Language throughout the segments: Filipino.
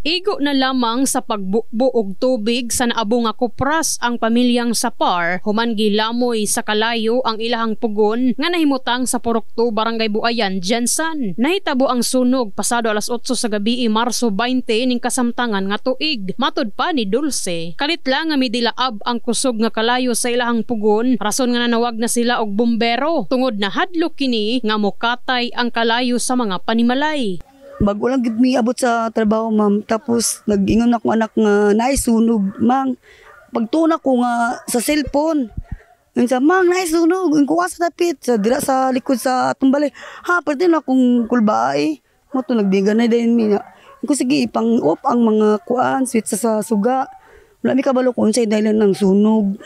Igo na lamang sa pagbukbo og tubig sa naabo nga kupras ang pamilyang Sapar human gilamoy sa kalayo ang ilahang pugon nga nahimutang sa Purokto, Barangay Buayan, Jensan. Nahitabo ang sunog pasado alas 8 sa gabi Marso 20 ning kasamtangan nga tuig. Matud pa ni Dulce, kalit lang nga midilaab ang kusog nga kalayo sa ilahang pugon, rason nga nanawag na sila og bumbero tungod na hadlok kini nga mokatay ang kalayo sa mga panimalay. Bago lang gid mi abot sa trabaho, ma'am. Tapos nag-ingon ako anak nga naisunog, mang. Pagtuna ko nga sa cellphone. Nga mang naisunog, ko sa tapit sa dira sa likod sa atong balay. Ha, pwede na akong kulbaay. Mo to nagdiga na din mi. Ko sige ipang off ang mga kuan, switch sa suga. Wala mi kabalo kung unsay dahilan ng sunog.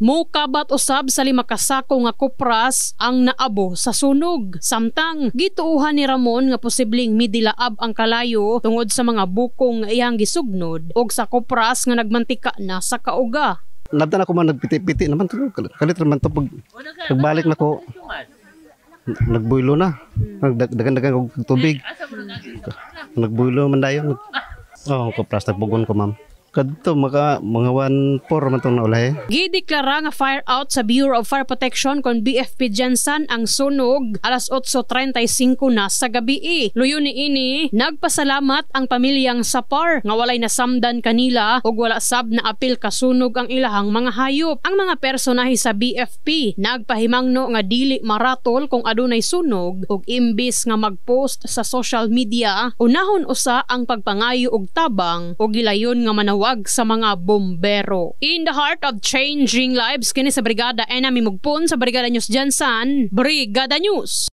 Mokabat usab sa 5 kasako nga kupras ang naabo sa sunog. Samtang gituuhan ni Ramon nga posibleng midilaab ang kalayo tungod sa mga bukong nga iyang gisugnod og sa kupras nga nagmantika na sa kauga. Nabtan ako man nagpiti-piti naman to. Kalit naman to pag pagbalik na ko. Nagbuylo na. Nagdagan-dagan og tubig. Nagbuylo man dayon. Oh, kupras nagbugon ko, ma'am. Kadto mga 1-4 man tong naulay. Gideklara nga fire out sa Bureau of Fire Protection kon BFP Jensan ang sunog alas 8:35 na sa gabi. Luyo niini nagpasalamat ang pamilyang Sapar nga walay nasamdan kanila ug wala sab na apil kasunog ang ilahang mga hayop. Ang mga personahe sa BFP nagpahimangno nga dili maratol kung adunay sunog ug imbis nga magpost sa social media, unahon usa ang pagpangayo og tabang ug gilayon nga manawag sa mga bombero. In the heart of changing lives, kini sa Brigada Enami Mugpon sa Brigada News Jensan, Brigada News.